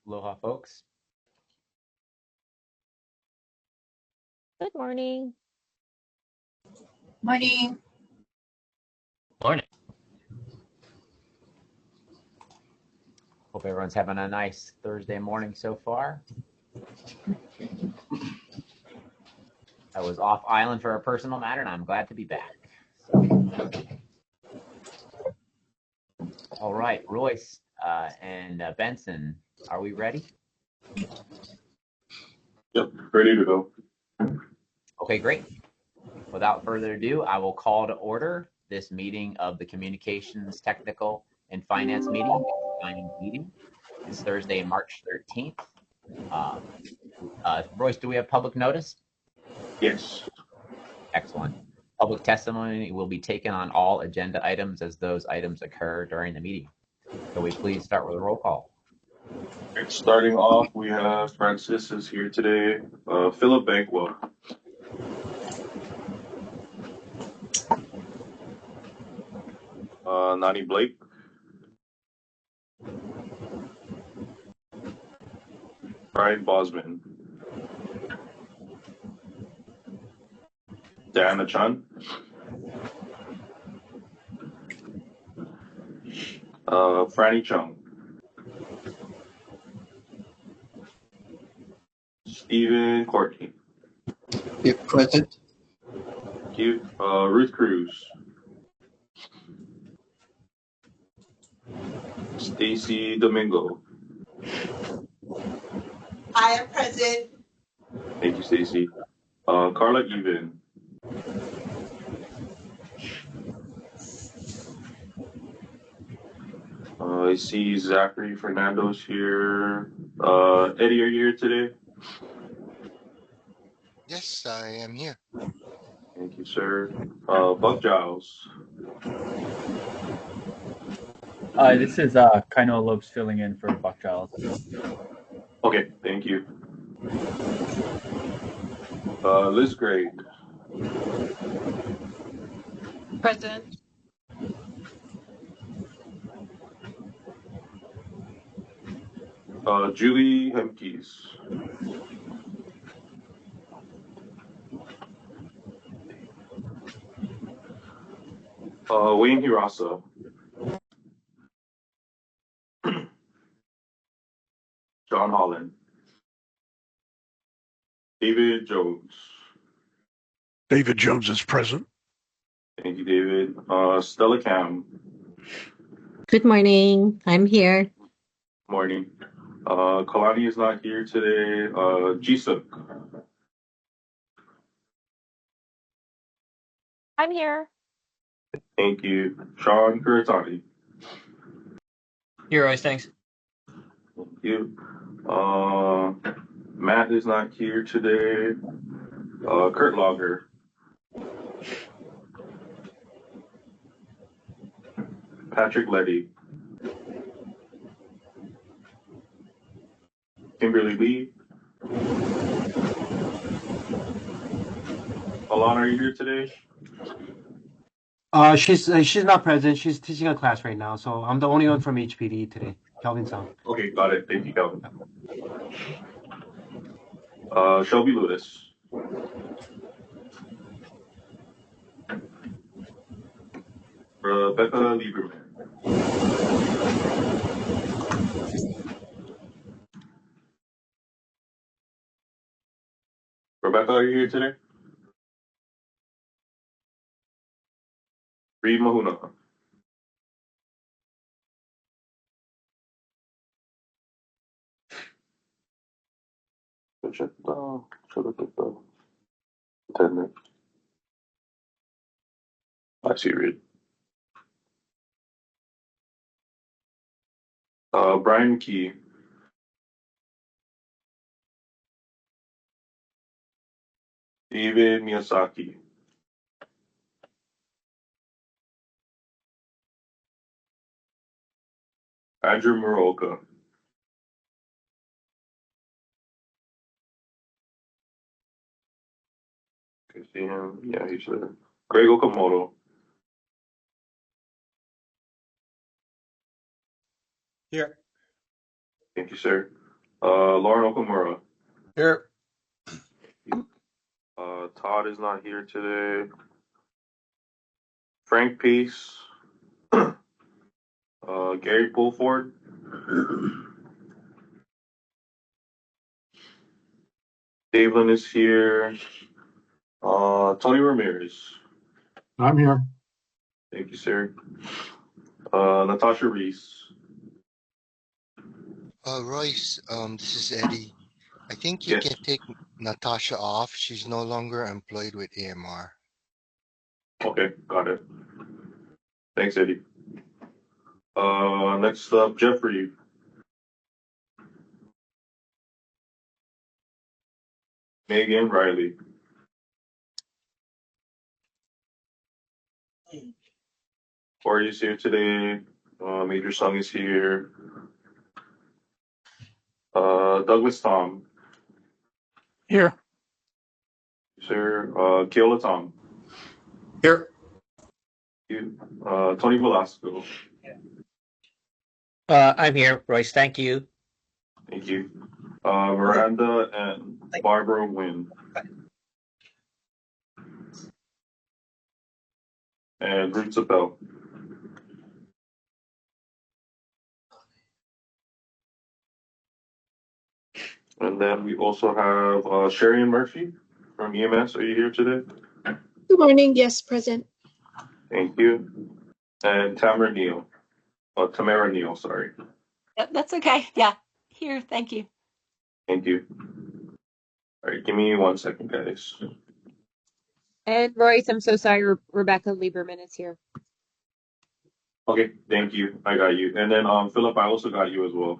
Aloha, folks. Good morning. Morning. Morning. Hope everyone's having a nice Thursday morning so far. I was off island for a personal matter, and I'm glad to be back. All right, Royce and Benson, are we ready? Yep, ready to go. Okay, great. Without further ado, I will call to order this meeting of the Communications, Technical, and Finance meeting. It's Thursday, March 13th. Royce, do we have public notice? Yes. Excellent. Public testimony will be taken on all agenda items as those items occur during the meeting. So we please start with a roll call. Starting off, we have Francis is here today. Philip Bankwell. Nani Blake. Brian Bosman. Diana Chan. Franny Chung. Stephen Courtney. Here, present. Thank you. Ruth Cruz. Stacy Domingo. I am present. Thank you, Stacy. Carla Even. I see Zachary Fernando's here. Eddie, are you here today? Yes, I am here. Thank you, sir. Buck Giles. This is Kaino Lopes filling in for Buck Giles. Okay, thank you. Liz Gray. Present. Julie Hemkes. Wayne Hirasa. John Holland. David Jones. David Jones is present. Thank you, David. Stella Cam. Good morning. I'm here. Morning. Kalani is not here today. Jisuk. I'm here. Thank you. Sean Kuratani. Here, Royce, thanks. Thank you. Matt is not here today. Kurt Logger. Patrick Letty. Kimberly Lee. Alana, are you here today? She's not present. She's teaching a class right now, so I'm the only one from HPD today. Kelvin Song. Okay, got it. Thank you, Calvin. Shelby Lewis. Rebecca Lieberman. Rebecca, are you here today? Reed Mahuna. Should look at the attendance. I see Reed. Brian Key. David Miyazaki. Andrew Muroka. Okay, see him. Yeah, he's there. Greg Okamoto. Here. Thank you, sir. Lauren Okamura. Here. Todd is not here today. Frank Peace. Gary Pulford. Davelin is here. Tony Ramirez. I'm here. Thank you, sir. Natasha Reese. Royce, this is Eddie. I think you Yes. can take Natasha off. She's no longer employed with AMR. Okay, got it. Thanks, Eddie. Next up, Jeffrey. Megan Riley. Corey is here today. Major Sung is here. Douglas Tom. Here. Sir. Keola Tom. Here. You. Tony Velasco. I'm here, Royce. Thank you. Thank you. Miranda and Barbara Wynn. And Ruth Zapel. And then we also have Sherry and Murphy from EMS. Are you here today? Good morning. Yes, present. Thank you. And Tamara Neal. Tamara Neal, sorry. That's okay. Yeah, here. Thank you. Thank you. All right, give me 1 second, guys. And Royce, I'm so sorry, Rebecca Lieberman is here. Okay, thank you. I got you. And then Philip, I also got you as well.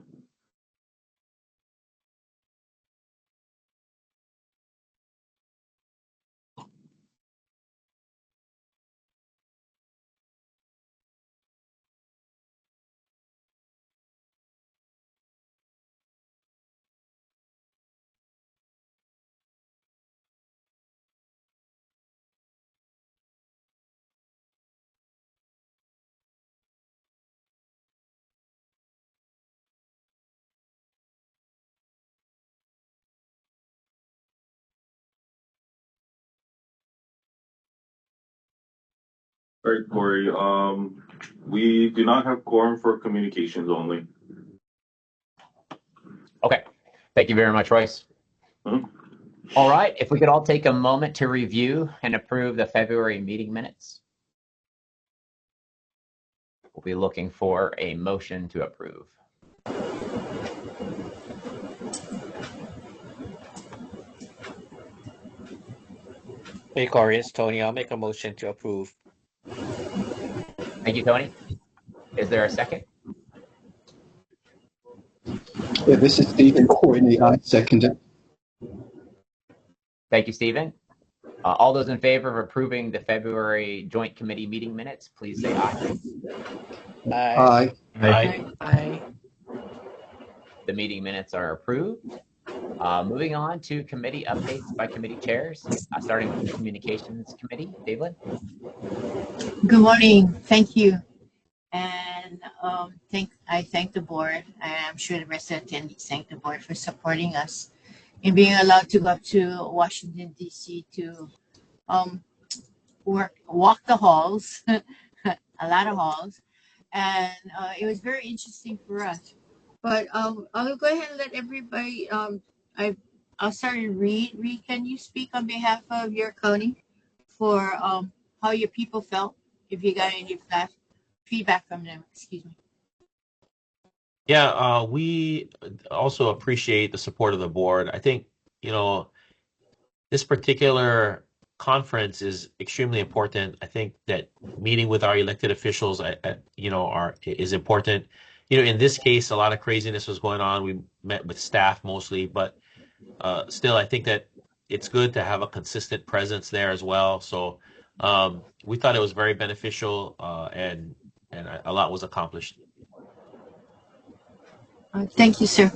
All right, Corey. We do not have quorum for communications only. Okay. Thank you very much, Royce. Mhm. All right. If we could all take a moment to review and approve the February meeting minutes. We'll be looking for a motion to approve. Hey, Corey, it's Tony. I'll make a motion to approve. Thank you, Tony. Is there a second? Yeah, this is Stephen Courtney. I second it. Thank you, Stephen. All those in favor of approving the February Joint Committee meeting minutes, please say aye. Aye. Aye. The meeting minutes are approved. Moving on to committee updates by committee chairs, starting with the Communications Committee. David? Good morning. Thank you. And I thank the board, and I'm sure the rest of the attendees thank the board for supporting us in being allowed to go up to Washington, D.C. to walk the halls, a lot of halls. And it was very interesting for us. But I'll go ahead and let everybody, I'll start and read. Reed, can you speak on behalf of your county for how your people felt, if you got any feedback from them? Excuse me. Yeah, we also appreciate the support of the board. I think, this particular conference is extremely important. I think that meeting with our elected officials, is important. In this case, a lot of craziness was going on. We met with staff mostly, but still, I think that it's good to have a consistent presence there as well. So we thought it was very beneficial, and a lot was accomplished. Thank you, sir.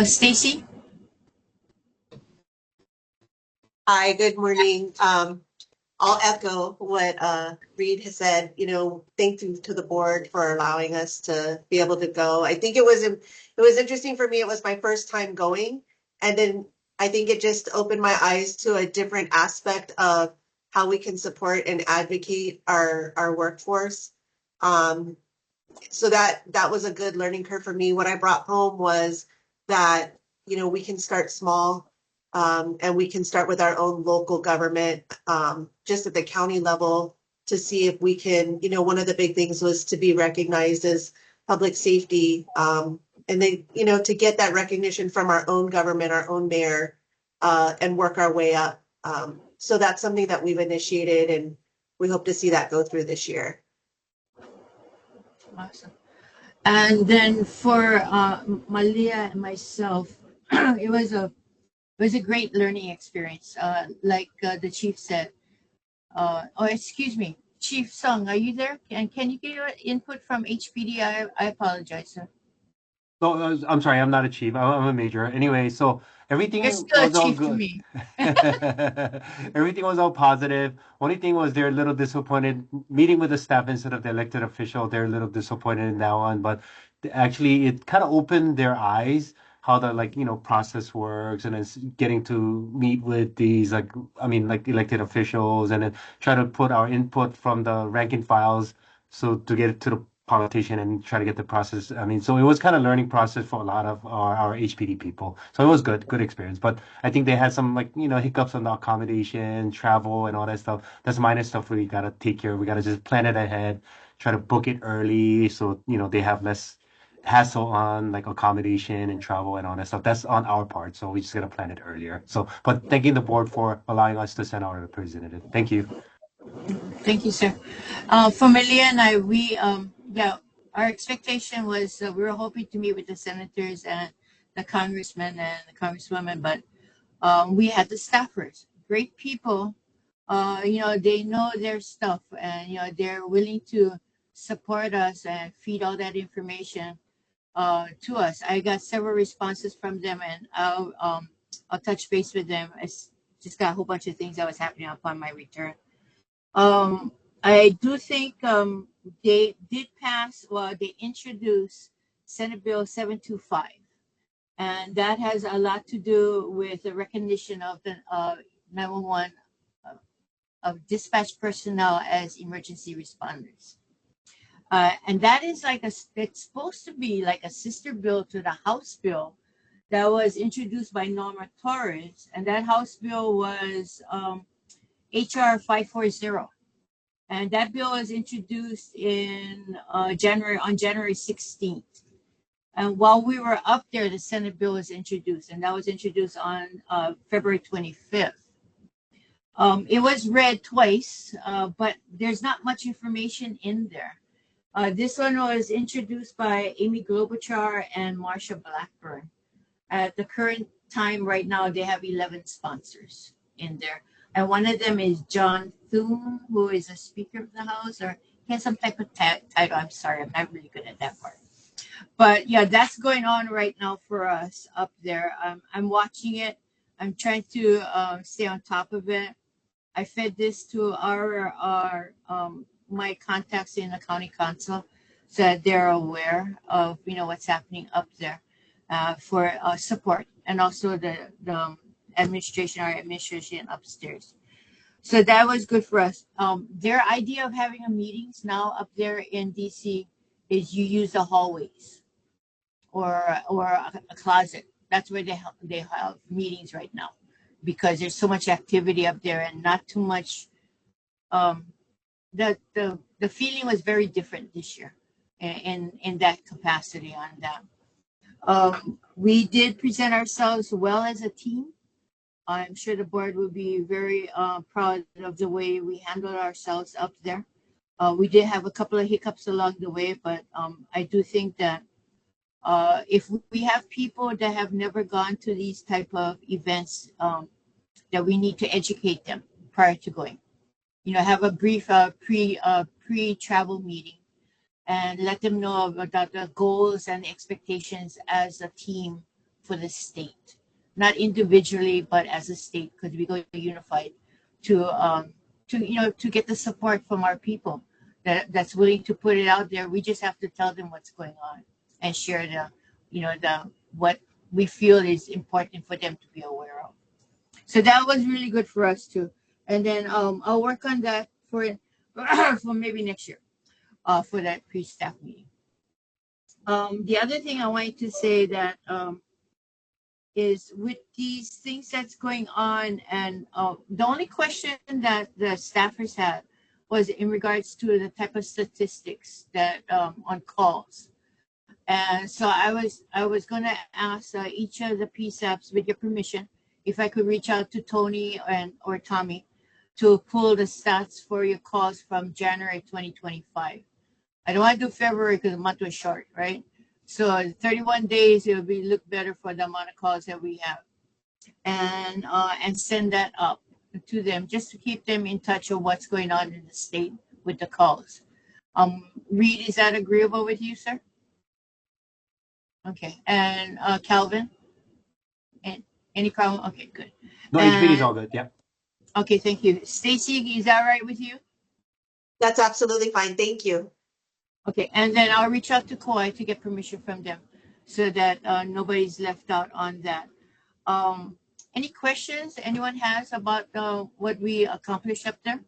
Stacy? Hi, good morning. I'll echo what Reed has said. Thank you to the board for allowing us to be able to go. I think it was interesting for me. It was my first time going, and then I think it just opened my eyes to a different aspect of how we can support and advocate our workforce. So that was a good learning curve for me. What I brought home was that we can start small, and we can start with our own local government, just at the county level, to see if we can. One of the big things was to be recognized as public safety, and then to get that recognition from our own government, our own mayor, and work our way up. So that's something that we've initiated, and we hope to see that go through this year. Awesome. And then for Malia and myself, it was a great learning experience. Like the chief said. Excuse me, Chief Sung, are you there? Can you give your input from HPD? I apologize, sir. So I'm sorry, I'm not a chief. I'm a major. Anyway, so everything You're still was a all chief to good. me. Everything was all positive. Only thing was they're a little disappointed meeting with the staff instead of the elected official. They're a little disappointed in that one, but actually it kind of opened their eyes how the process works, and it's getting to meet with these elected officials and then try to put our input from the rank and files so to get it to the politician and try to get the process. So it was kind of learning process for a lot of our HPD people. So it was good experience. But I think they had some hiccups on the accommodation, travel, and all that stuff. That's minor stuff we gotta take care of. We gotta just plan it ahead, try to book it early so they have less hassle on accommodation and travel and all that stuff. That's on our part. So we just gotta plan it earlier. But thanking the board for allowing us to send our representative. Thank you. Thank you, sir. For Malia and I, our expectation was we were hoping to meet with the senators and the congressmen and the congresswomen, but we had the staffers, great people. They know their stuff, and they're willing to support us and feed all that information to us. I got several responses from them, and I'll touch base with them. I just got a whole bunch of things that was happening upon my return. I do think they did pass, they introduced Senate Bill 725, and that has a lot to do with the recognition of the 911 of dispatch personnel as emergency responders. And that is it's supposed to be like a sister bill to the House bill that was introduced by Norma Torres, and that House bill was HR 540. And that bill was introduced on January 16th. And while we were up there, the Senate bill was introduced, and that was introduced on February 25th. It was read twice, but there's not much information in there. This one was introduced by Amy Klobuchar and Marsha Blackburn. At the current time right now, they have 11 sponsors in there. And one of them is John Thune, who is a Speaker of the House, or he has some type of title. I'm sorry, I'm not really good at that part. But yeah, that's going on right now for us up there. I'm watching it. I'm trying to stay on top of it. I fed this to my contacts in the county council so that they're aware of what's happening up there for support, and also the our administration upstairs. So that was good for us. Their idea of having a meetings now up there in DC is you use the hallways or a closet. That's where they have meetings right now, because there's so much activity up there and not too much. The feeling was very different this year in that capacity on that. We did present ourselves well as a team. I'm sure the board will be very proud of the way we handled ourselves up there. We did have a couple of hiccups along the way, but I do think that if we have people that have never gone to these type of events, that we need to educate them prior to going. Have a brief pre-travel meeting and let them know about the goals and expectations as a team for the state. Not individually, but as a state, because we go unified to to get the support from our people that's willing to put it out there. We just have to tell them what's going on and share what we feel is important for them to be aware of. So that was really good for us too. And then I'll work on that for maybe next year, for that pre-staff meeting. The other thing I wanted to say that is with these things that's going on, and the only question that the staffers had was in regards to the type of statistics that on calls. And so I was going to ask each of the PSAPs, with your permission, if I could reach out to Tony or Tommy to pull the stats for your calls from January 2025. I don't want to do February because the month was short, right? So 31 days, it would look better for the amount of calls that we have, and send that up to them just to keep them in touch of what's going on in the state with the calls. Reed, is that agreeable with you, sir? Okay, and Calvin, any problem? Okay, good. No, HPD is all good. Yeah. Okay, thank you. Stacy, is that right with you? That's absolutely fine. Thank you. Okay, and then I'll reach out to COI to get permission from them so that nobody's left out on that. Any questions anyone has about what we accomplished up there?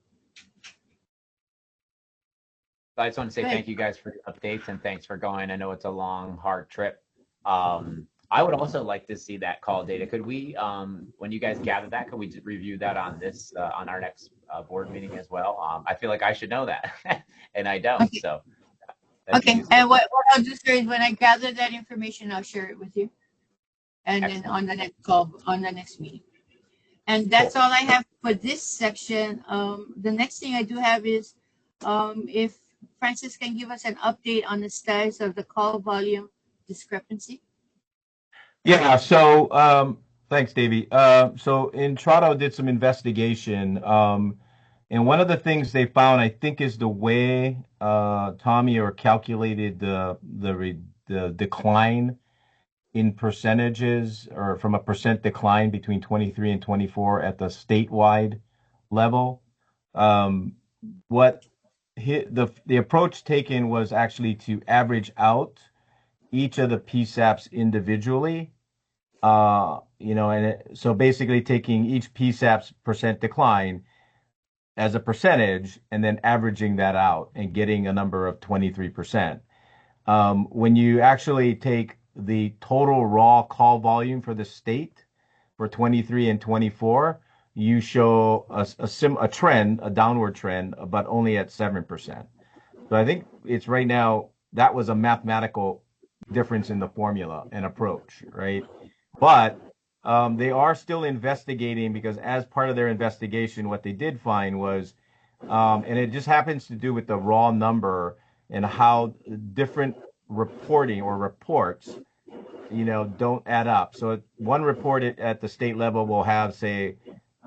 I just want to say thank you guys for the updates and thanks for going. I know it's a long, hard trip. I would also like to see that call data. Could we, when you guys gather that, could we review that on this, on our next board meeting as well? I feel like I should know that, and I don't. Okay. So. Okay, and what I'll do, sir, is when I gather that information, I'll share it with you, and Excellent. Then on the next call, on the next meeting. And that's all I have for this section. The next thing I do have is if Francis can give us an update on the status of the call volume discrepancy. Yeah, so thanks, Davey. So Intrado did some investigation, and one of the things they found, I think, is the way Tommy calculated the decline in percentages, or from a percent decline between 23 and 24 at the statewide level. What the approach taken was actually to average out each of the PSAPs individually, so basically taking each PSAP's percent decline as a percentage and then averaging that out and getting a number of 23%. When you actually take the total raw call volume for the state for 23 and 24, you show a trend, a downward trend, but only at 7%. So I think it's right now, that was a mathematical difference in the formula and approach, right? But they are still investigating, because as part of their investigation, what they did find was, and it just happens to do with the raw number and how different reporting or reports, don't add up. So one report at the state level will have, say,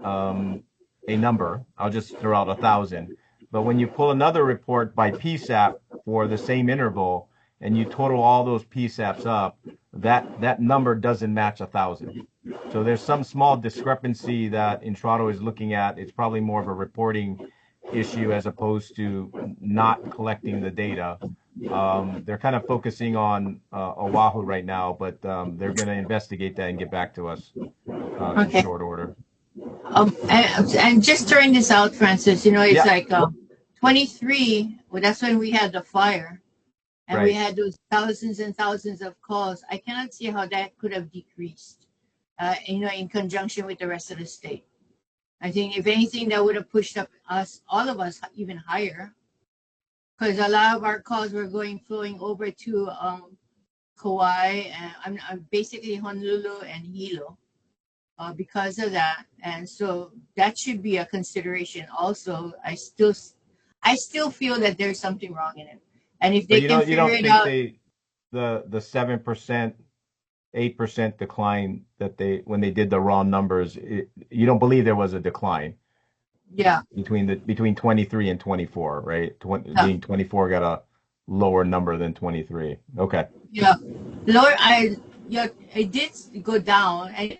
a number. I'll just throw out 1,000. But when you pull another report by PSAP for the same interval, and you total all those PSAPs up, that number doesn't match 1,000. So there's some small discrepancy that Intrado is looking at. It's probably more of a reporting issue as opposed to not collecting the data. They're kind of focusing on Oahu right now, but they're going to investigate that and get back to us in short order. And just throwing this out, Francis, it's like 23, well, that's when we had the fire. And we had those thousands and thousands of calls. I cannot see how that could have decreased, in conjunction with the rest of the state. I think if anything, that would have pushed up all of us, even higher, because a lot of our calls were flowing over to Kauai, and I'm basically Honolulu and Hilo, because of that. And so that should be a consideration. Also, I still feel that there's something wrong in it. And if they can figure it out, the 7%, 8% decline that when they did the raw numbers, you don't believe there was a decline? Yeah. Between 23 and 24, right? Being 24 got a lower number than 23. Okay. Yeah, lower. It did go down, and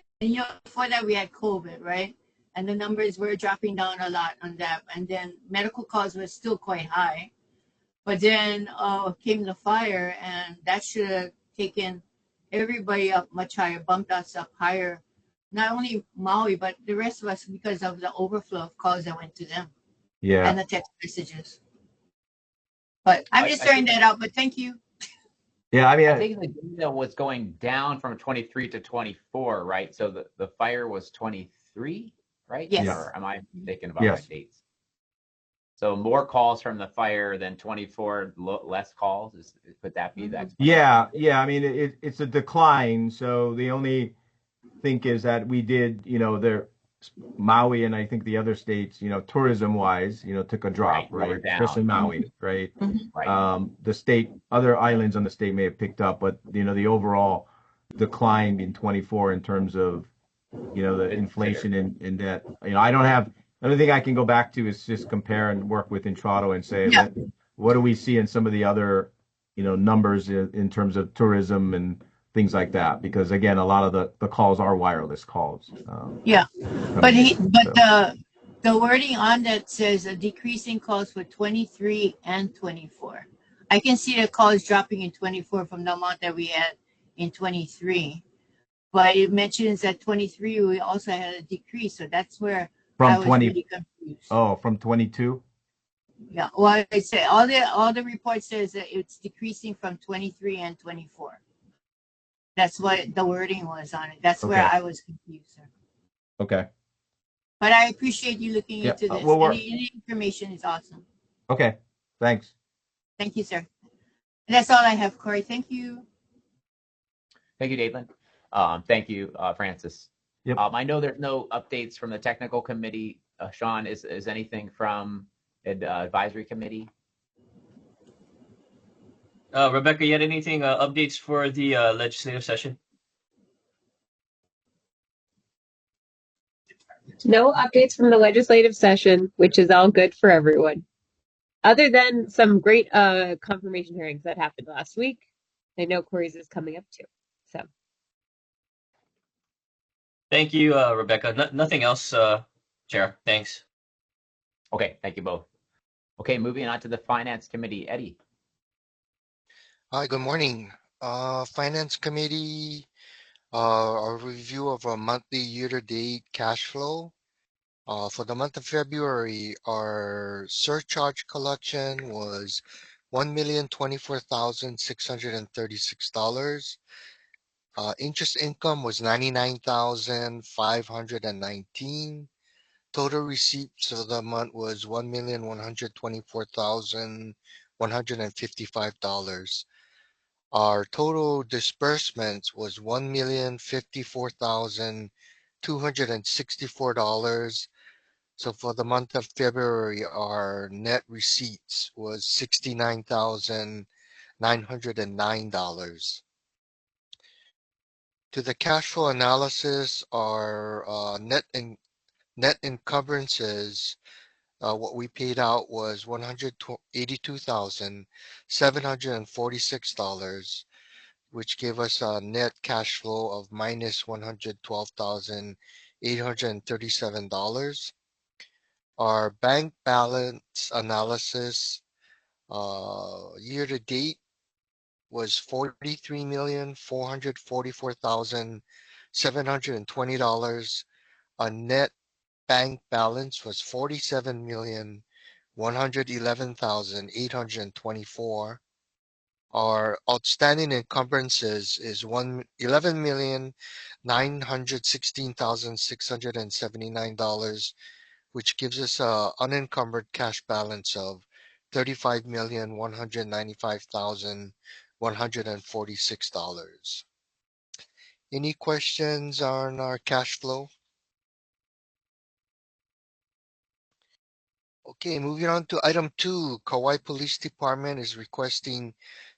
before that we had COVID, right? and the numbers were dropping down a lot on that. And then medical calls were still quite high. But then came the fire, and that should have taken everybody up much higher, bumped us up higher. Not only Maui, but the rest of us, because of the overflow of calls that went to them Yeah. and the text messages. But I'm just throwing that out, but thank you. Yeah, I mean, I think the data was going down from 23 to 24, right? So the fire was 23, right? Yes. Or am I thinking about Yes. my dates? So more calls from the fire than 24, less calls. Could that be the explanation? Yeah. I mean, it's a decline. So the only thing is that we did, there, Maui and I think the other states, tourism wise, took a drop, right? Especially Maui, right? Right. The state, other islands on the state may have picked up, but the overall declined in 24 in terms of, the inflation in that. I don't think I can go back to is just compare and work with Intrado and say, what do we see in some of the other, numbers in terms of tourism and things like that? Because again, a lot of the calls are wireless calls. But the wording on that says a decrease in calls for 23 and 24. I can see the calls dropping in 24 from the amount that we had in 23. But it mentions that 23 we also had a decrease, so that's where I was really confused. Oh, from 22? Yeah, well, I say all the report says that it's decreasing from 23 and 24. That's what the wording was on it. That's where I was confused, sir. Okay. But I appreciate you looking into this. Any information is awesome. Okay. Thanks. Thank you, sir. And that's all I have, Corey. Thank you. Thank you, David. Thank you, Francis. Yep. I know there's no updates from the technical committee. Sean, is anything from advisory committee? Rebecca, you had anything updates for the legislative session? No updates from the legislative session, which is all good for everyone. Other than some great confirmation hearings that happened last week. I know Corey's is coming up too. So Thank you, Rebecca. Nothing else, Chair. Thanks. Okay, thank you both. Okay, moving on to the Finance Committee. Eddie. Hi, good morning. Finance Committee, a review of our monthly year-to-date cash flow. For the month of February, our surcharge collection was $1,024,636. Interest income was $99,519. Total receipts for the month was $1,124,155. Our total disbursements was $1,054,264. So for the month of February, our net receipts was $69,909. To the cash flow analysis, our net encumbrances, what we paid out was $182,746, which gave us a net cash flow of minus $112,837. Our bank balance analysis year to date was $43,444,720. Our net bank balance was $47,111,824. Our outstanding encumbrances is $11,916,679, which gives us an unencumbered cash balance of $35,195,146. Any questions on our cash flow? Okay, moving on to item 2, Kauai Police Department is requesting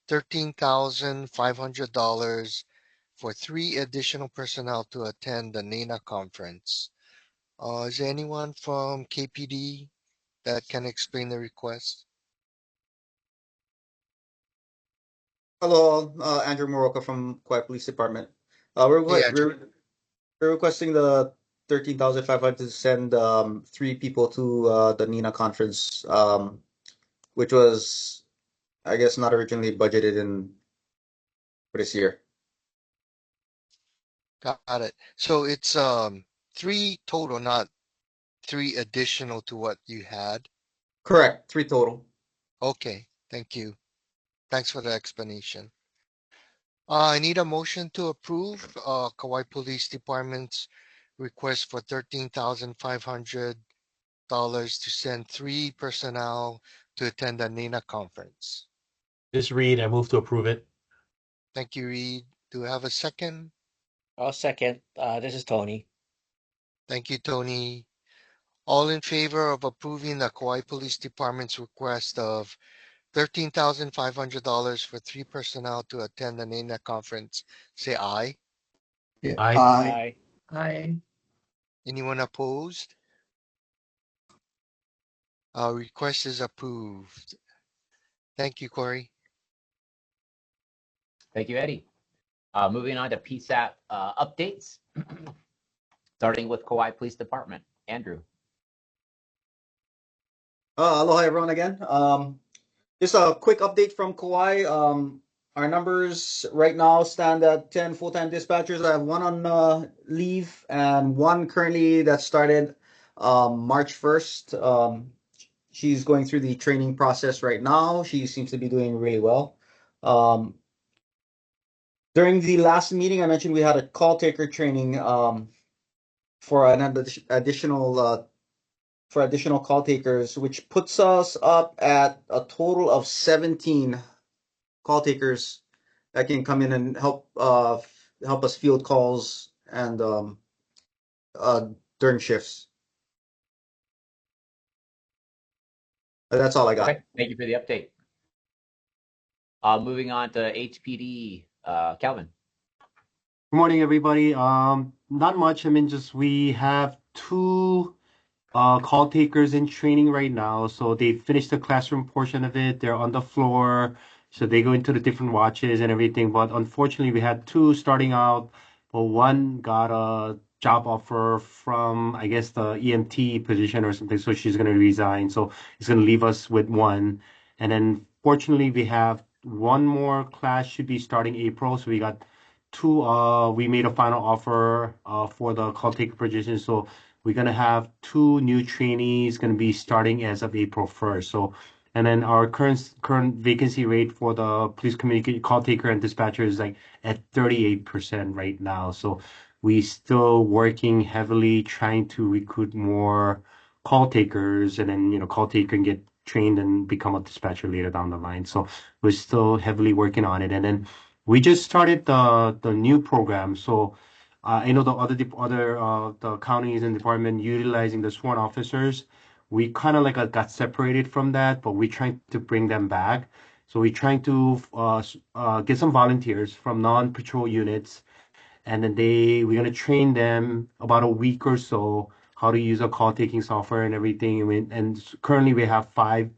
$13,500 for 3 additional personnel to attend the NANA conference. Is there anyone from KPD that can explain the request? Hello, Andrew Moroka from Kauai Police Department. We're requesting the 13,500 to send 3 people to the NINA conference, which was, I guess, not originally budgeted in for this year. Got it. So it's 3 total, not 3 additional to what you had. Correct, 3 total. Okay, thank you. Thanks for the explanation. I need a motion to approve Kauai Police Department's request for $13,500 to send 3 personnel to attend the NINA conference. This Reed, I move to approve it. Thank you, Reed. Do we have a second? I'll second. This is Tony. Thank you, Tony. All in favor of approving the Kauai Police Department's request of $13,500 for 3 personnel to attend the NINA conference, say aye. Yeah. Aye. Aye. Aye. Anyone opposed? Our request is approved. Thank you, Corey. Thank you, Eddie. Moving on to PSAP updates, starting with Kauai Police Department. Andrew. Aloha everyone again. Just a quick update from Kauai. Our numbers right now stand at 10 full-time dispatchers. I have 1 on leave and 1 currently that started March 1st. She's going through the training process right now. She seems to be doing really well. During the last meeting, I mentioned we had a call taker training for an additional call takers, which puts us up at a total of 17 call takers that can come in and help us field calls and during shifts. That's all I got. Okay, thank you for the update. Moving on to HPD, Calvin. Good morning, everybody. Not much. I mean, just we have 2 call takers in training right now. So they finished the classroom portion of it. They're on the floor. So they go into the different watches and everything. But unfortunately, we had 2 starting out. But 1 got a job offer from, I guess, the EMT position or something. So she's going to resign. So it's going to leave us with 1. And then fortunately, we have 1 more class should be starting April. So we got 2. We made a final offer for the call taker position. So we're going to have 2 new trainees going to be starting as of April 1st. So, and then our current vacancy rate for the police communicate call taker and dispatcher is like at 38% right now. So we still working heavily trying to recruit more call takers, and then, call taker and get trained and become a dispatcher later down the line. So we're still heavily working on it. And then we just started the new program. So I know the counties and department utilizing the sworn officers. We kind of like got separated from that, but we're trying to bring them back. So we're trying to get some volunteers from non-patrol units, and then we're gonna train them about a week or so how to use a call taking software and everything. And currently we have 5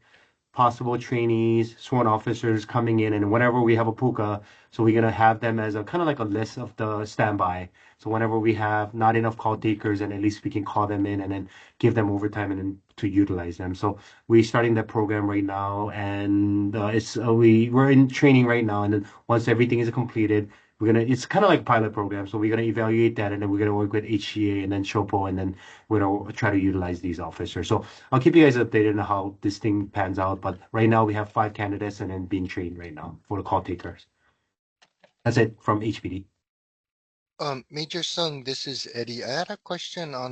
possible trainees, sworn officers coming in, and whenever we have a puka, so we're gonna have them as a kind of like a list of the standby. So whenever we have not enough call takers, and at least we can call them in and then give them overtime and then to utilize them. So we're starting that program right now, and we're in training right now. And then once everything is completed, it's kind of like a pilot program. So we're gonna evaluate that, and then we're gonna work with HCA and then SHOPO, and then we're gonna try to utilize these officers. So I'll keep you guys updated on how this thing pans out. But right now we have 5 candidates and then being trained right now for the call takers. That's it from HPD. Major Sung, this is Eddie. I had a question on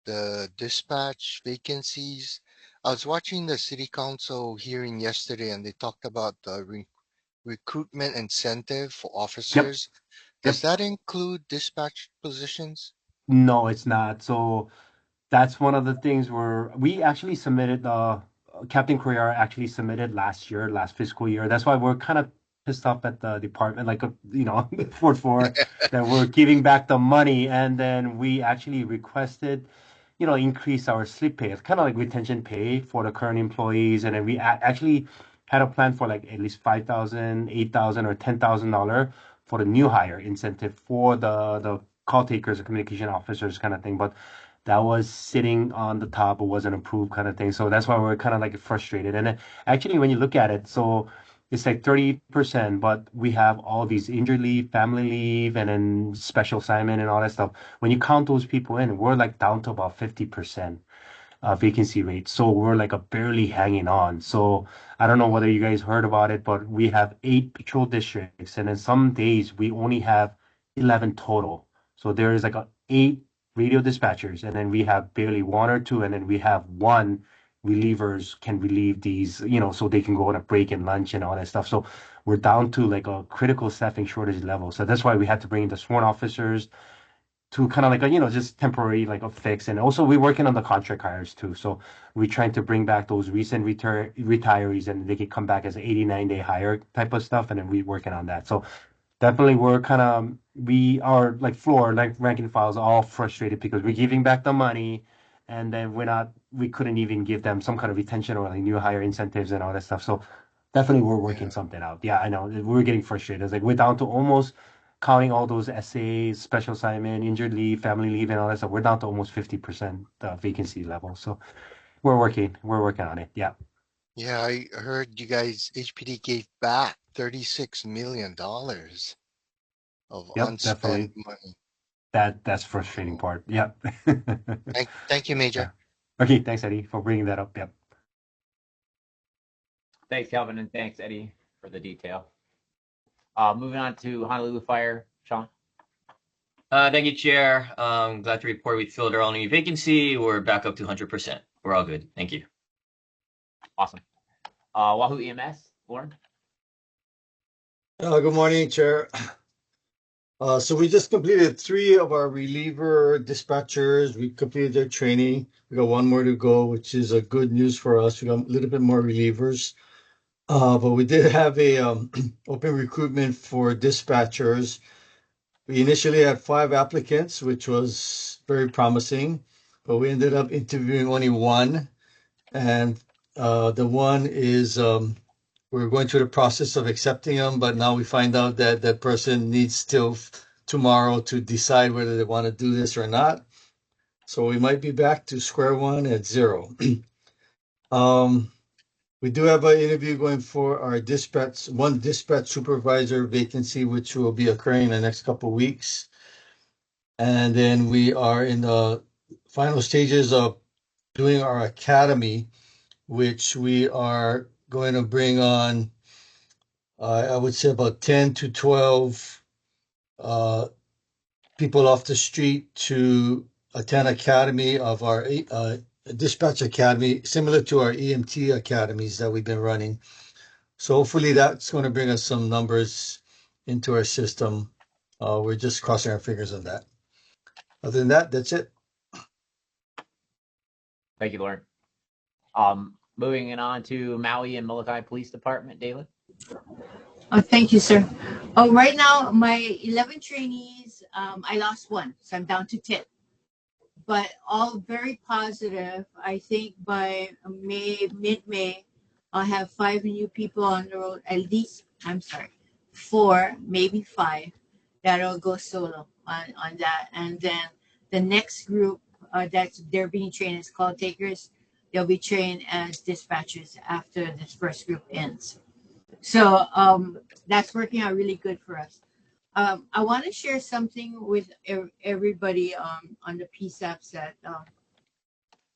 the dispatch vacancies. I was watching the city council hearing yesterday, and they talked about the recruitment incentive for officers. Does that include dispatch positions? No, it's not. So that's one of the things where we actually submitted, Captain Correa actually submitted last fiscal year. That's why we're kind of pissed off at the department, like, for that we're giving back the money. And then we actually requested, increase our slip pay. It's kind of like retention pay for the current employees. And then we actually had a plan for like at least $5,000, $8,000, or $10,000 for the new hire incentive for the call takers or communication officers kind of thing, but that was sitting on the top. It wasn't approved kind of thing. So that's why we're kind of like frustrated. And actually, when you look at it, so it's like 30%, but we have all these injured leave, family leave, and then special assignment and all that stuff. When you count those people in, we're like down to about 50% vacancy rate. So we're like a barely hanging on. So I don't know whether you guys heard about it, but we have 8 patrol districts, and then some days we only have 11 total. So there is like 8 radio dispatchers, and then we have barely 1 or 2, and then we have 1 relievers can relieve these, so they can go on a break and lunch and all that stuff. So we're down to like a critical staffing shortage level. So that's why we had to bring in the sworn officers to kind of like just temporary like a fix. And also we're working on the contract hires too. So we're trying to bring back those recent retirees, and they can come back as an 89-day hire type of stuff, and then we're working on that. So definitely we are like floor, like ranking files, all frustrated because we're giving back the money, and then we couldn't even give them some kind of retention or like new hire incentives and all that stuff. So definitely we're working something out. Yeah, I know we're getting frustrated. It's like we're down to almost, counting all those essays, special assignment, injured leave, family leave, and all that stuff, we're down to almost 50% vacancy level. So we're working on it. Yeah. Yeah, I heard you guys, HPD gave back $36 million of unspent definitely. money. That's frustrating part. Yep. Thank you, Major. Yeah. Okay, thanks, Eddie, for bringing that up. Yep. Thanks, Calvin, and thanks, Eddie, for the detail. Moving on to Honolulu Fire, Sean. Thank you, Chair. Glad to report we filled our only vacancy. We're back up to 100%. We're all good. Thank you. Awesome. Wahoo EMS, Lauren. Good morning, Chair. So we just completed 3 of our reliever dispatchers. We completed their training. We got 1 more to go, which is a good news for us. We got a little bit more relievers. But we did have a open recruitment for dispatchers. We initially had 5 applicants, which was very promising, but we ended up interviewing only 1. And the one is, we're going through the process of accepting them, but now we find out that that person needs till tomorrow to decide whether they want to do this or not. So we might be back to square one at 0. We do have an interview going for our one dispatch supervisor vacancy, which will be occurring in the next couple of weeks. And then we are in the final stages of doing our academy, which we are going to bring on, I would say about 10 to 12 people off the street to attend academy of our dispatch academy, similar to our EMT academies that we've been running. So hopefully that's going to bring us some numbers into our system. We're just crossing our fingers on that. Other than that, that's it. Thank you, Lauren. Moving on to Maui and Molokai Police Department, David. Thank you, sir. Right now, my 11 trainees, I lost 1, so I'm down to 10. But all very positive. I think by mid-May, I'll have 5 new people on the road, at least, 4, maybe 5, that'll go solo on that. And then the next group they're being trained as call takers, they'll be trained as dispatchers after this first group ends. So that's working out really good for us. I want to share something with everybody on the PSAPs that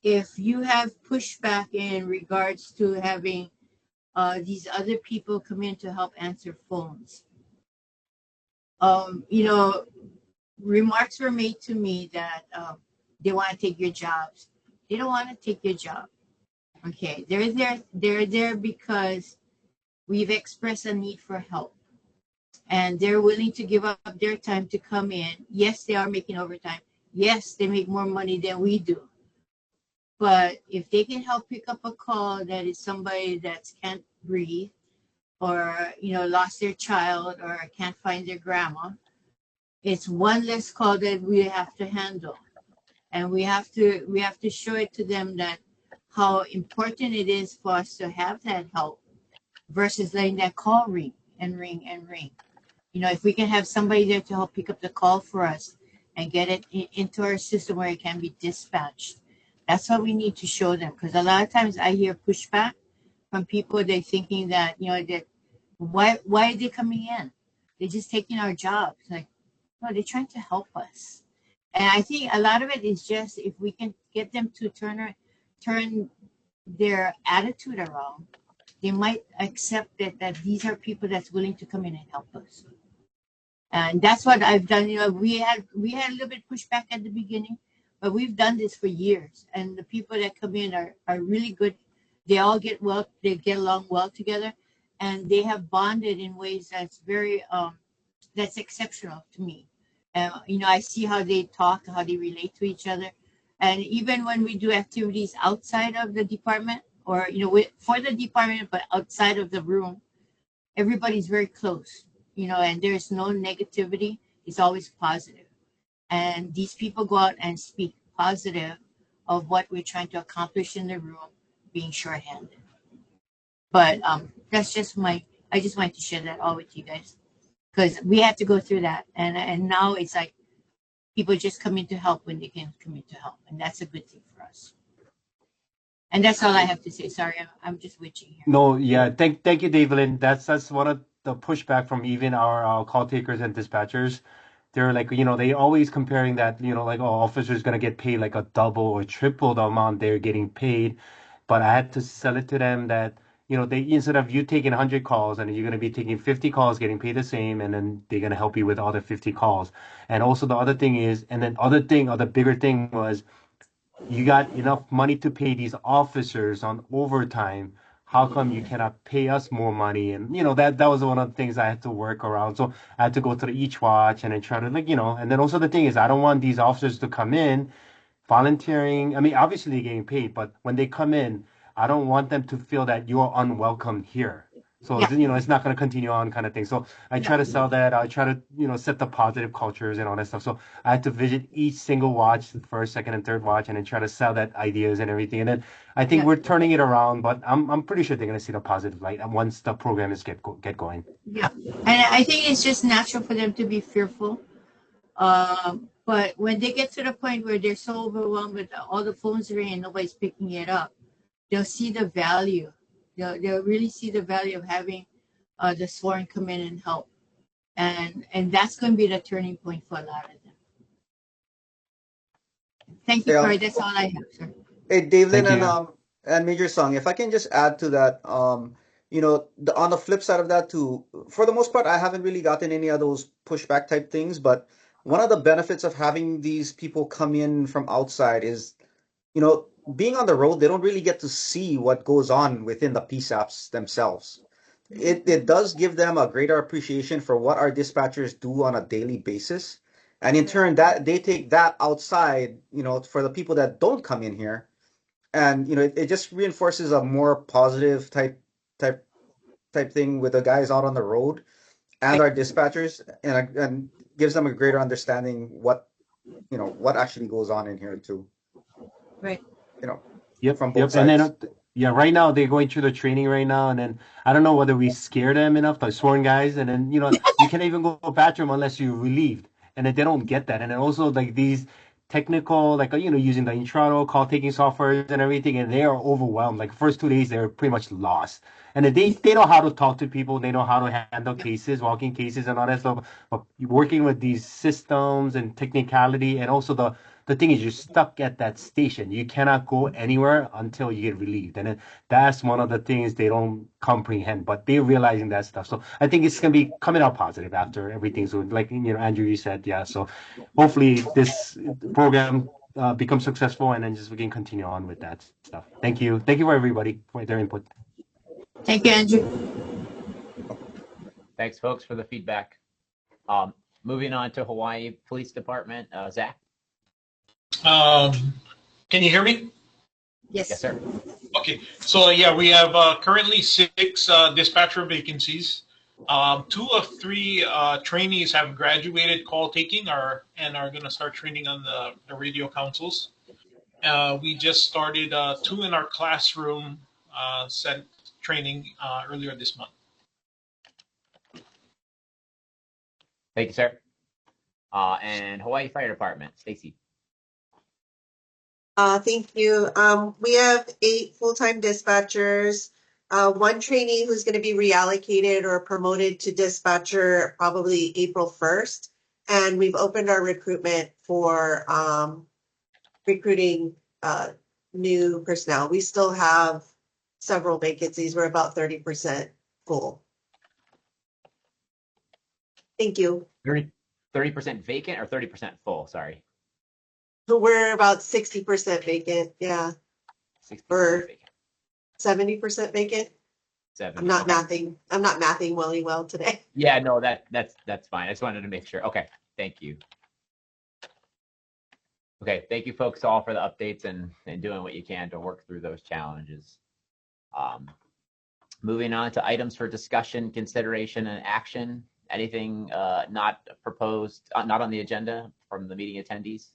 if you have pushback in regards to having these other people come in to help answer phones, remarks were made to me that they want to take your jobs. They don't want to take your job. Okay, they're there because we've expressed a need for help. And they're willing to give up their time to come in. Yes, they are making overtime. Yes, they make more money than we do. But if they can help pick up a call that is somebody that can't breathe, or lost their child, or can't find their grandma, it's one less call that we have to handle. And we have to show it to them that how important it is for us to have that help versus letting that call ring and ring and ring. If we can have somebody there to help pick up the call for us, and get it into our system where it can be dispatched. That's what we need to show them, because a lot of times I hear pushback from people. They're thinking that, you know, that why are they coming in? They're just taking our jobs. Like, no, they're trying to help us. And I think a lot of it is just if we can get them to turn their attitude around, they might accept that these are people that's willing to come in and help us. And that's what I've done. You know, we had a little bit pushback at the beginning, but we've done this for years. And the people that come in are really good. They all get along well together, and they have bonded in ways that's very that's exceptional to me. You know, I see how they talk, how they relate to each other, and even when we do activities outside of the department, or you know, for the department but outside of the room, everybody's very close. You know, and there's no negativity. It's always positive. And these people go out and speak positive of what we're trying to accomplish in the room, being shorthanded. But that's just I just wanted to share that all with you guys, because we had to go through that, and now it's like people just come in to help when they can come in to help, and that's a good thing for us. And that's all I have to say. Sorry, I'm just witching here. No, yeah, thank you, Davelyn. That's one of the pushback from even our call takers and dispatchers. They're like, you know, they always comparing that, you know, like, oh, officers gonna get paid like a double or triple the amount they're getting paid. But I had to sell it to them that, you know, they, instead of you taking 100 calls and you're gonna be taking 50 calls, getting paid the same, and then they're gonna help you with all the 50 calls. And also the other thing is, and then other thing, or the bigger thing was, you got enough money to pay these officers on overtime. How come you cannot pay us more money? And you know, that was one of the things I had to work around. So I had to go to the each watch and then try to, like, you know, and then also the thing is, I don't want these officers to come in volunteering. I mean, obviously they're getting paid, but when they come in, I don't want them to feel that you're unwelcome here. So, Yeah. you know, it's not going to continue on, kind of thing. So I try to sell that. I try to, you know, set the positive cultures and all that stuff. So I had to visit each single watch, the first, second, and third watch, and then try to sell that ideas and everything. And then I think we're turning it around, but I'm pretty sure they're going to see the positive light once the program is get going. Yeah, and I think it's just natural for them to be fearful. But when they get to the point where they're so overwhelmed with all the phones ringing and nobody's picking it up, they'll see the value. They'll really see the value of having the sworn come in and help, and that's going to be the turning point for a lot of them. Thank you, Yeah. Corey. That's all I have, sir. Hey, Davelyn Thank you. and Major Song, if I can just add to that, you know, on the flip side of that too, for the most part, I haven't really gotten any of those pushback type things, but one of the benefits of having these people come in from outside is, you know, being on the road, they don't really get to see what goes on within the PSAPs themselves. It does give them a greater appreciation for what our dispatchers do on a daily basis. And in turn, that they take that outside, you know, for the people that don't come in here. And, you know, it just reinforces a more positive type thing with the guys out on the road and our dispatchers, and gives them a greater understanding what, you know, what actually goes on in here too. Right. You know, Yep. from both And sides. then, yeah, right now they're going through the training right now, and then I don't know whether we scare them enough, the sworn guys, and then, you know, you can't even go to the bathroom unless you're relieved, and then they don't get that, and then also like these technical, like, you know, using the Intrado call taking software and everything, and they are overwhelmed. Like first 2 days, they're pretty much lost, and then they know how to talk to people, they know how to handle cases, walking cases, and all that stuff. But working with these systems and technicality, and also the thing is, you're stuck at that station. You cannot go anywhere until you get relieved. And then that's one of the things they don't comprehend, but they're realizing that stuff. So I think it's going to be coming out positive after everything's like, you know, Andrew, you said, yeah. So hopefully this program becomes successful, and then just we can continue on with that stuff. Thank you. Thank you for everybody for their input. Thank you, Andrew. Thanks, folks, for the feedback. Moving on to Hawaii Police Department, Zach. Can you hear me? Yes. Yes, sir. Okay, so yeah, we have currently 6 dispatcher vacancies. 2 of 3 trainees have graduated call taking and are going to start training on the radio consoles. We just started 2 in our classroom set training earlier this month. Thank you, sir. And Hawaii Fire Department, Stacy. Thank you. We have 8 full-time dispatchers, 1 trainee who's going to be reallocated or promoted to dispatcher probably April 1st. And we've opened our recruitment for recruiting new personnel. We still have several vacancies. We're about 30% full. Thank you. 30% vacant or 30% full? Sorry. We're about 60% vacant. Yeah. 60% Or vacant. 70% vacant. 70. I'm not okay. mathing. I'm not mathing well today. Yeah, no, that's fine. I just wanted to make sure. Okay, thank you. Okay, thank you folks all for the updates and doing what you can to work through those challenges. Moving on to items for discussion, consideration, and action. Anything not proposed, not on the agenda from the meeting attendees?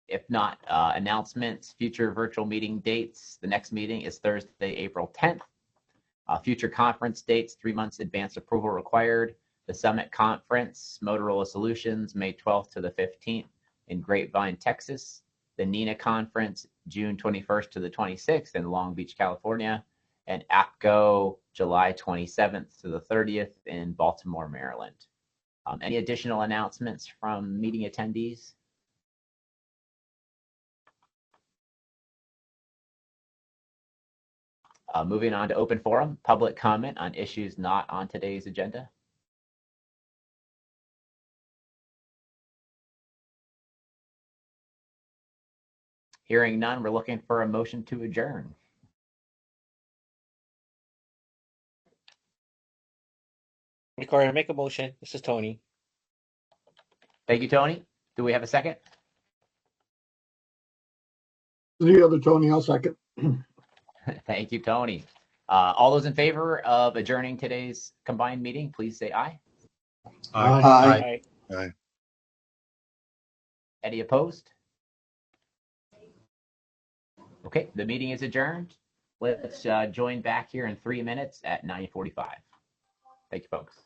If not, announcements, future virtual meeting dates. The next meeting is Thursday, April 10th. Future conference dates, 3 months advance approval required. The Summit Conference, Motorola Solutions, May 12th to the 15th in Grapevine, Texas. The NINA Conference, June 21st to the 26th in Long Beach, California. And APCO, July 27th to the 30th in Baltimore, Maryland. Any additional announcements from meeting attendees? Moving on to open forum, public comment on issues not on today's agenda. Hearing none, we're looking for a motion to adjourn. Corey, make a motion. This is Tony. Thank you, Tony. Do we have a second? The other Tony, I'll second. Thank you, Tony. All those in favor of adjourning today's combined meeting, please say aye. Aye. Aye. Any opposed? Okay, the meeting is adjourned. Let's join back here in 3 minutes at 9:45. Thank you, folks.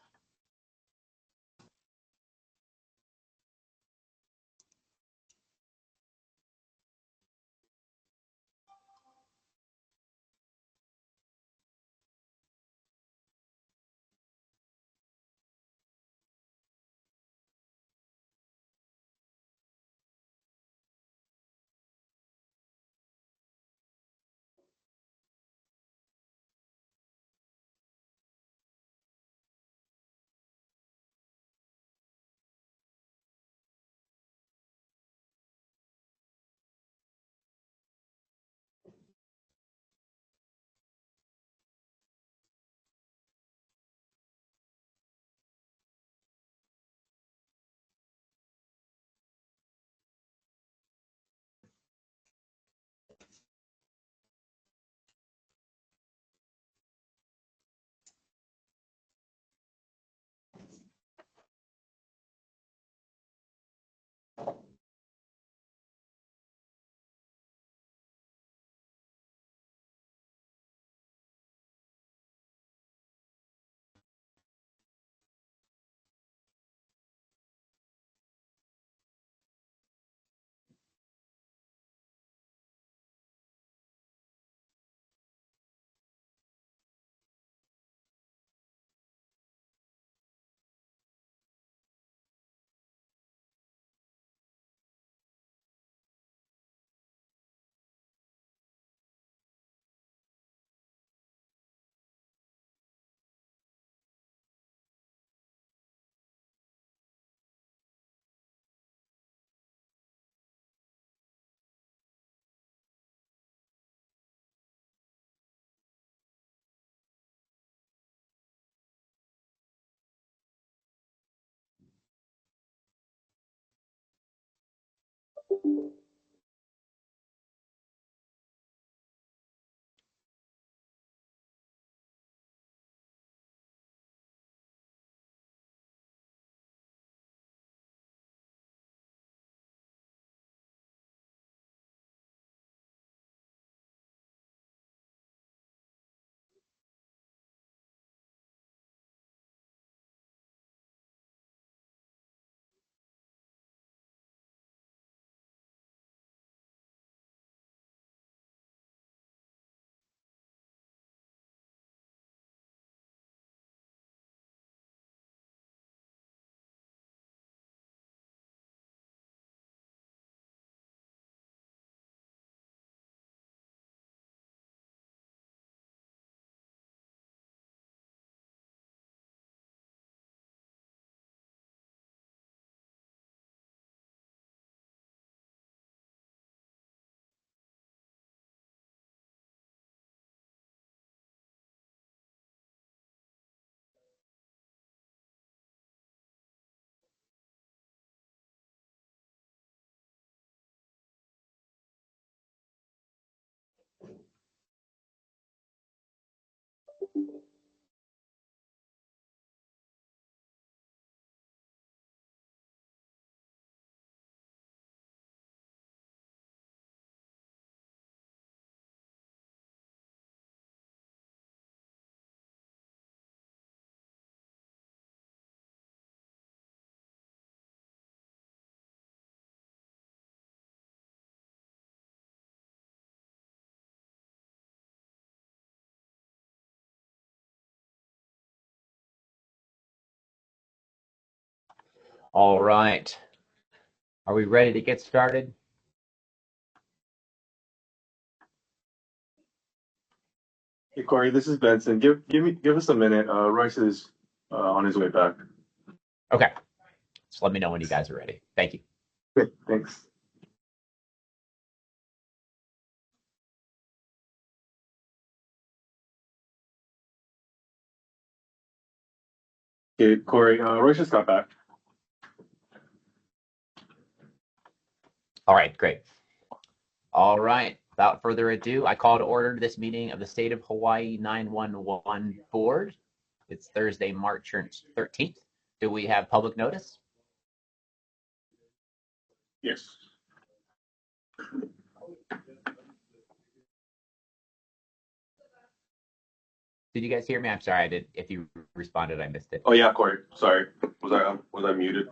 All right. Are we ready to get started? Hey Corey, this is Benson. Give us a minute. Royce is on his way back. Okay. Just let me know when you guys are ready. Thank you. Good, thanks. Okay, Corey, Royce just got back. All right, great. All right. Without further ado, I call to order this meeting of the State of Hawaii 911 Board. It's Thursday, March 13th. Do we have public notice? Yes. Did you guys hear me? I'm sorry, I did. If you responded, I missed it. Oh yeah, Corey. Sorry. Was I muted?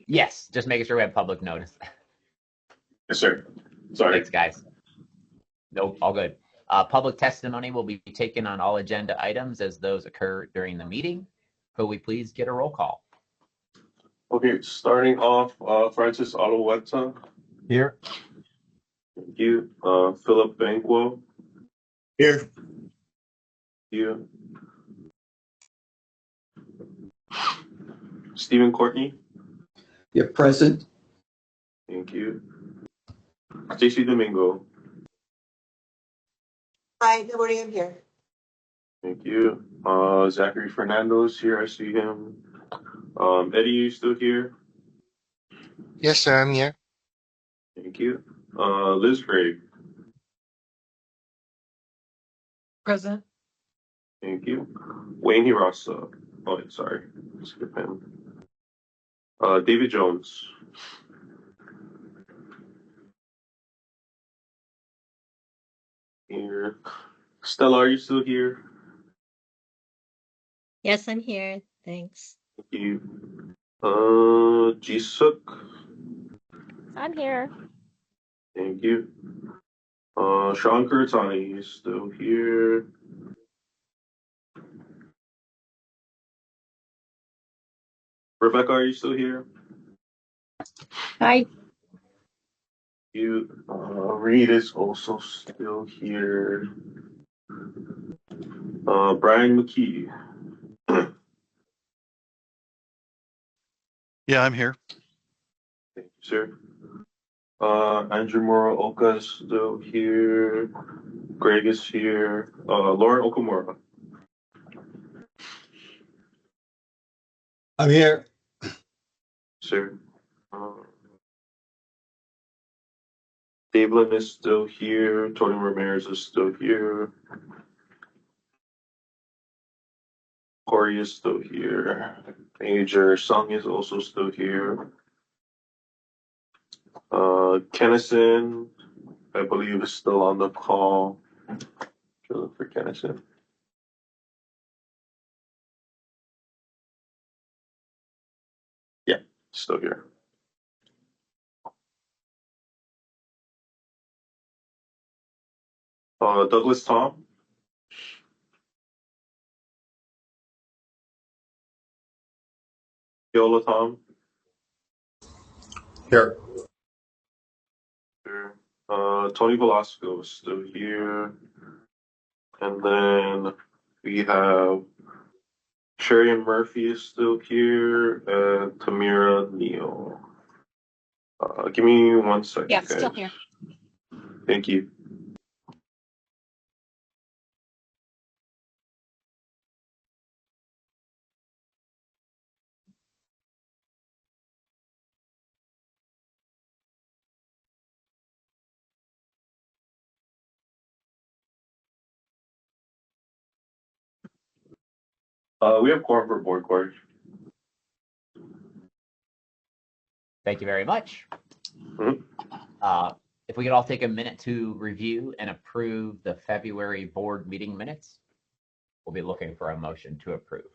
Yes, just making sure we have public notice. Yes, sir. Sorry. Thanks, guys. Nope, all good. Public testimony will be taken on all agenda items as those occur during the meeting. Could we please get a roll call? Okay, starting off, Francis Aloweta. Here. Thank you. Philip Banquo. Here. Thank you. Stephen Courtney. You're present. Thank you. Stacy Domingo. Hi, good morning, I'm here. Thank you. Zachary Fernando's here. I see him. Eddie, you still here? Yes, sir, I'm here. Thank you. Liz Craig. Present. Thank you. Wayne Hirasa. Oh, sorry. Skip him. David Jones. Here. Stella, are you still here? Yes, I'm here. Thanks. Thank you. Jisuk. I'm here. Thank you. Sean Kurtani is still here. Rebecca, are you still here? Hi. You. Reed is also still here. Brian McKee. Yeah, I'm here. Thank you, sir. Andrew Muraoka is still here. Greg is here. Lauren Okamura. I'm here. Sir. Dave Lynn is still here. Tony Ramirez is still here. Corey is still here. Major Sung is also still here. Kennison, I believe, is still on the call. Look for Kennison. Yeah, still here. Douglas Tom. Yola Tom. Here. Sure. Tony Velasco is still here. And then we have Sherian Murphy is still here. And Tamira Neal. Give me 1 second. Yeah, guys. still here. Thank you. We have corporate board, Corey. Thank you very much. If we could all take a minute to review and approve the February board meeting minutes, we'll be looking for a motion to approve.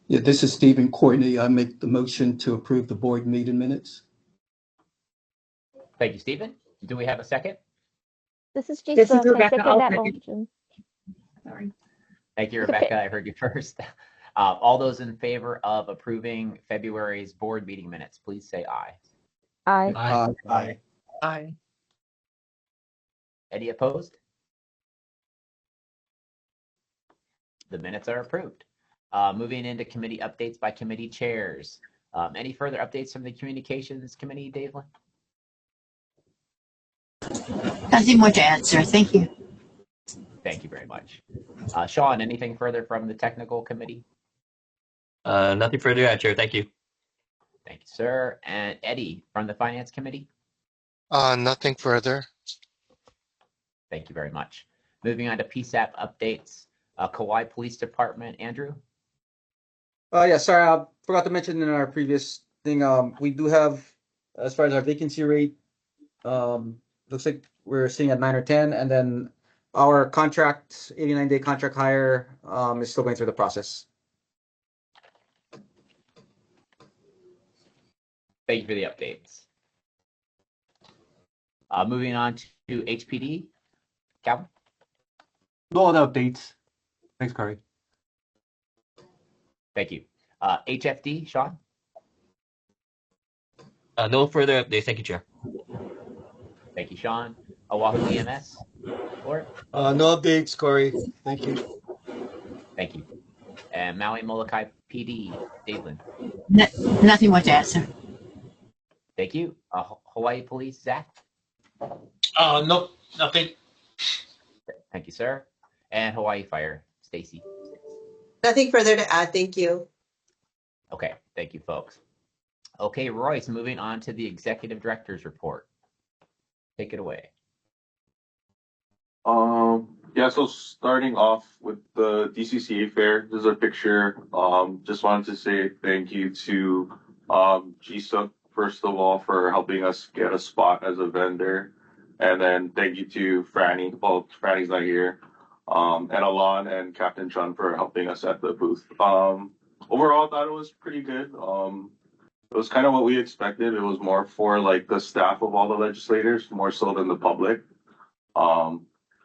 Yeah, this is Stephen Courtney. I make the motion to approve the board meeting minutes. Thank you, Stephen. Do we have a second? This is This is Gisela. Can I Rebecca. second I'll that second. motion? Sorry. Thank you, Okay. Rebecca. I heard you first. All those in favor of approving February's board meeting minutes, please say aye. Aye. Aye. Aye. Any opposed? The minutes are approved. Moving into committee updates by committee chairs. Any further updates from the communications committee, Davelin? Nothing more to add, sir. Thank you. Thank you very much. Sean, anything further from the technical committee? Nothing further to add, Chair. Thank you. Thank you, sir. And Eddie from the finance committee? Nothing further. Thank you very much. Moving on to PSAP updates. Kauai Police Department, Andrew? Yeah, sorry, I forgot to mention in our previous thing, we do have, as far as our vacancy rate, looks like we're sitting at 9 or 10, and then our contract, 89-day contract hire, is still going through the process. Thank you for the updates. Moving on to HPD, Calvin? No other updates. Thanks, Corey. Thank you. HFD, Sean? No further updates. Thank you, Chair. Thank you, Sean. Oahu EMS, Laura? No updates, Corey. Thank you. Thank you. And Maui Molokai PD, Davelin? Nothing more to add, sir. Thank you. Hawaii Police, Zach? Nope, nothing. Thank you, sir. And Hawaii Fire, Stacy? Nothing further to add. Thank you. Okay, thank you, folks. Okay, Royce, moving on to the executive director's report. Take it away. Yeah, so starting off with the DCCA fair, this is a picture. Just wanted to say thank you to GSUK, first of all, for helping us get a spot as a vendor. And then thank you to Franny, well, Franny's not here, and Alon and Captain Chun for helping us at the booth. Overall, I thought it was pretty good. It was kind of what we expected. It was more for like the staff of all the legislators, more so than the public.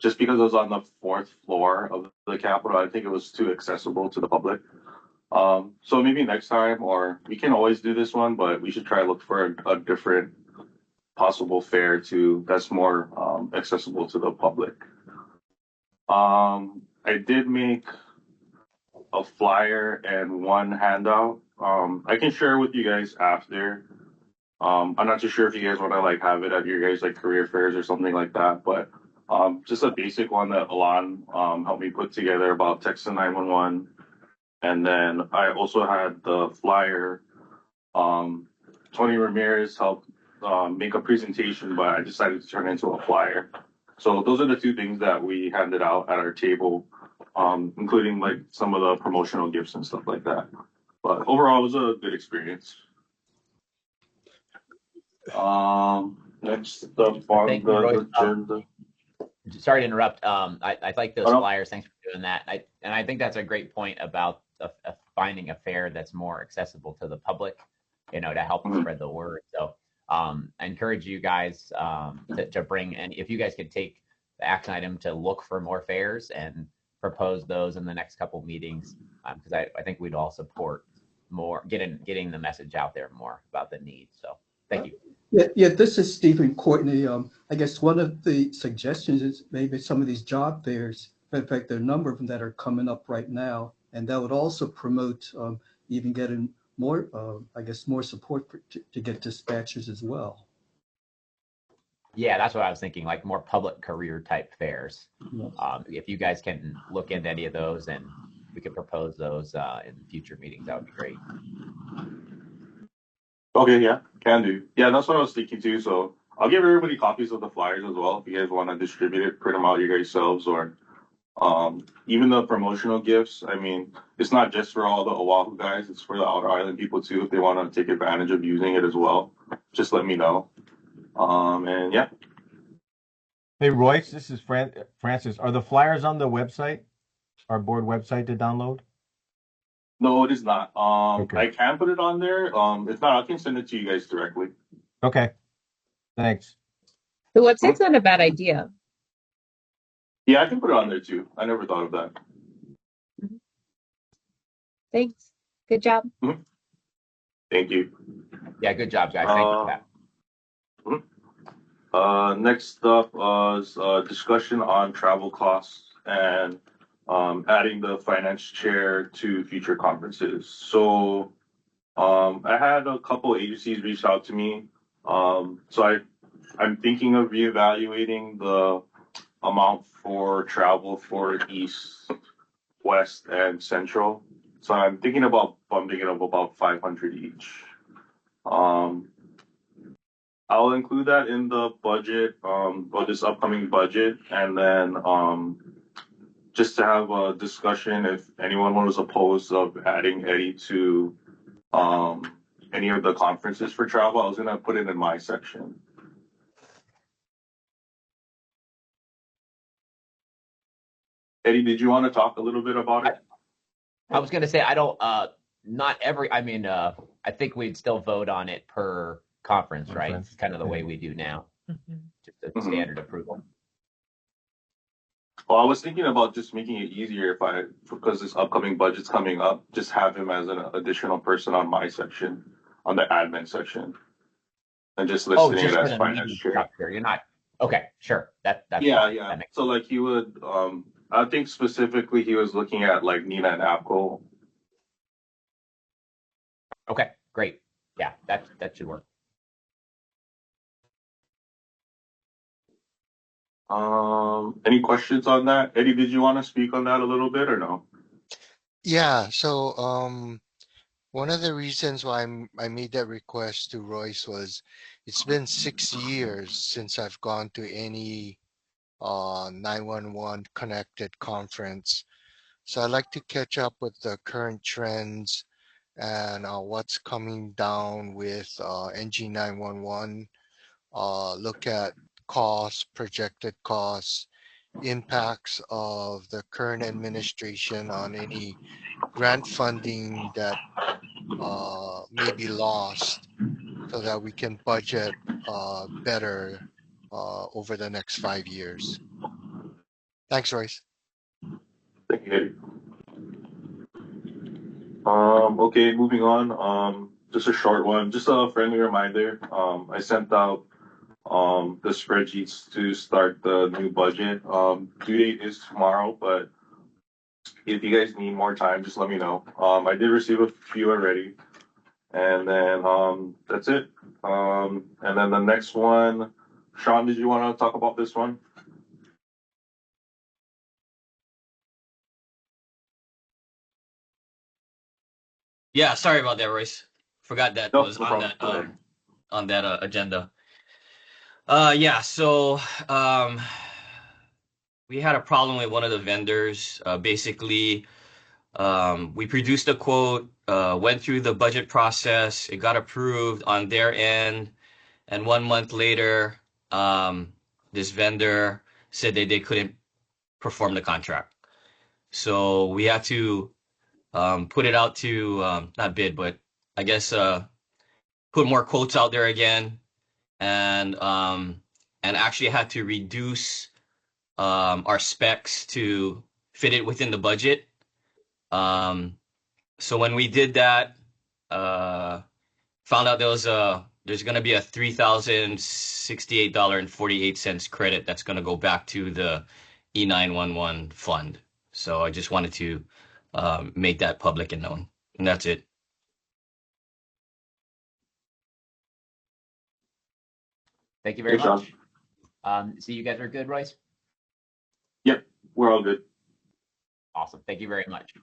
Just because it was on the 4th floor of the Capitol, I think it was too accessible to the public. So maybe next time, or we can always do this one, but we should try to look for a different possible fair that's more accessible to the public. I did make a flyer and one handout. I can share with you guys after. I'm not too sure if you guys want to like have it at your guys like career fairs or something like that, but just a basic one that Alon helped me put together about text to 911. And then I also had the flyer. Tony Ramirez helped make a presentation, but I decided to turn it into a flyer. So those are the two things that we handed out at our table, including like some of the promotional gifts and stuff like that. But overall, it was a good experience. Next up on Thank you, Royce. the agenda. Sorry to interrupt. I like those Oh, no. flyers. Thanks for doing that. I think that's a great point about finding a fair that's more accessible to the public, to help spread the word. So I encourage you guys to bring, and if you guys could take the action item to look for more fairs and propose those in the next couple meetings, because I think we'd all support more getting the message out there more about the need. So thank you. Yeah, this is Stephen Courtney. I guess one of the suggestions is maybe some of these job fairs. In fact, there are a number of them that are coming up right now, and that would also promote even getting more, more support to get dispatchers as well. Yeah, that's what I was thinking, like more public career type fairs. Yeah. If you guys can look into any of those and we can propose those in future meetings, that would be great. Okay, yeah, can do. Yeah, that's what I was thinking too. So I'll give everybody copies of the flyers as well. If you guys want to distribute it, print them out yourselves, or even the promotional gifts. I mean, it's not just for all the Oahu guys; it's for the Outer Island people too. If they want to take advantage of using it as well, just let me know. And yeah. Hey, Royce, this is Francis. Are the flyers on the website, our board website, to download? No, it is not. Okay. I can put it on there. If not, I can send it to you guys directly. Okay. Thanks. The website's not a bad idea. Yeah, I can put it on there too. I never thought of that. Thanks. Good job. Thank you. Yeah, good job, guys. Thank you for that. Next up is discussion on travel costs and adding the finance chair to future conferences. So I had a couple agencies reach out to me. I'm thinking of reevaluating the amount for travel for East, West, and Central. So I'm thinking about bumping it up about 500 each. I'll include that in the budget, or this upcoming budget, and then just to have a discussion if anyone was opposed of adding Eddie to any of the conferences for travel. I was gonna put it in my section. Eddie, did you want to talk a little bit about it? I was going to say, I don't, not every, I mean, I think we'd still vote on it per conference, right? It's kind of the way we do now. Just a standard approval. Well, I was thinking about just making it easier because this upcoming budget's coming up, just have him as an additional person on my section, on the admin section. And just listing it as finance chair. You're not, okay, sure. That's yeah, fine. yeah. That makes So like he would, I think specifically he was looking at like Nina and Apco. Okay, great. Yeah, that should work. Any questions on that? Eddie, did you want to speak on that a little bit or no? Yeah, so one of the reasons why I made that request to Royce was it's been 6 years since I've gone to any 911 connected conference. So I'd like to catch up with the current trends and what's coming down with NG 911. Look at costs, projected costs, impacts of the current administration on any grant funding that may be lost so that we can budget better over the next 5 years. Thanks, Royce. Thank you, Eddie. Okay, moving on. Just a short one, just a friendly reminder. I sent out the spreadsheets to start the new budget. Due date is tomorrow, but if you guys need more time, just let me know. I did receive a few already. And then that's it. And then the next one, Sean, did you want to talk about this one? Yeah, sorry about that, Royce. Forgot that was on that agenda. Yeah, so we had a problem with one of the vendors. Basically, we produced a quote, went through the budget process, it got approved on their end, and 1 month later, this vendor said that they couldn't perform the contract. So we had to put it out to not bid, but I guess put more quotes out there again, and actually had to reduce our specs to fit it within the budget. So when we did that, found out there's going to be a $3,068.48 credit that's going to go back to the E911 fund. So I just wanted to make that public and known, and that's it. Thank you very much. So you guys are good, Royce? Yep, we're all good. Awesome. Thank you very much.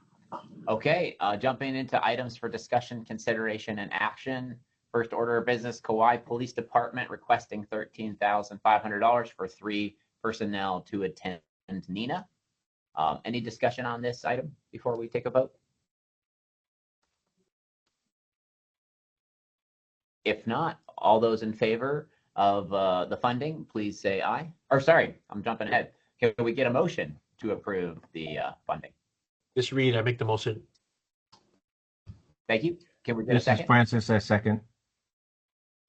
Okay, jumping into items for discussion, consideration, and action. First order of business, Kauai Police Department requesting $13,500 for 3 personnel to attend NINA. Any discussion on this item before we take a vote? If not, all those in favor of the funding, please say aye. Or sorry, I'm jumping ahead. Can we get a motion to approve the funding? Ms. Reed, I make the motion. Thank you. Can we get a This is second? Francis, I second.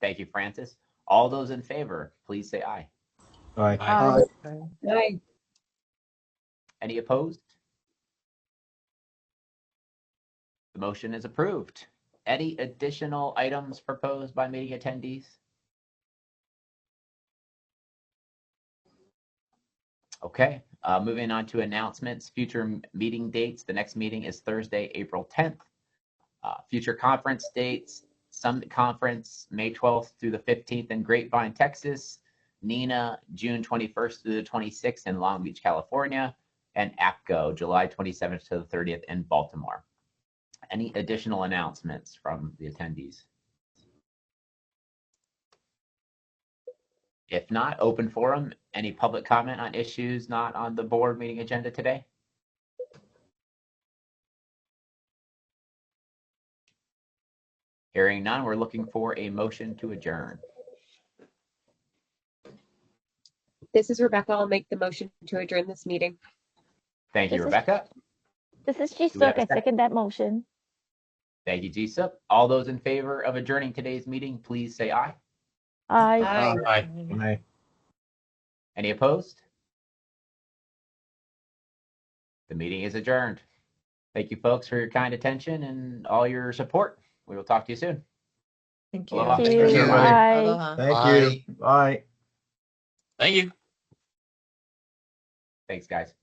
Thank you, Francis. All those in favor, please say aye. Aye. Aye. Aye. Any opposed? The motion is approved. Any additional items proposed by meeting attendees? Okay, moving on to announcements, future meeting dates. The next meeting is Thursday, April 10th. Future conference dates, Summit Conference, May 12th through the 15th in Grapevine, Texas. NINA, June 21st through the 26th in Long Beach, California. And APCO, July 27th to the 30th in Baltimore. Any additional announcements from the attendees? If not, open forum. Any public comment on issues not on the board meeting agenda today? Hearing none, we're looking for a motion to adjourn. This is Rebecca. I'll make the motion to adjourn this meeting. Thank you, This is- Rebecca. This is Do we have Jisuk. a I second? second that motion. Thank you, Jisup. All those in favor of adjourning today's meeting, please say aye. Aye. Aye. Aye. Any opposed? The meeting is adjourned. Thank you, folks, for your kind attention and all your support. We will talk to you soon. Thank you. Aloha. Thank you. everybody. Bye. Aloha. Thank Bye. you. Bye. Thank you. Thanks, guys.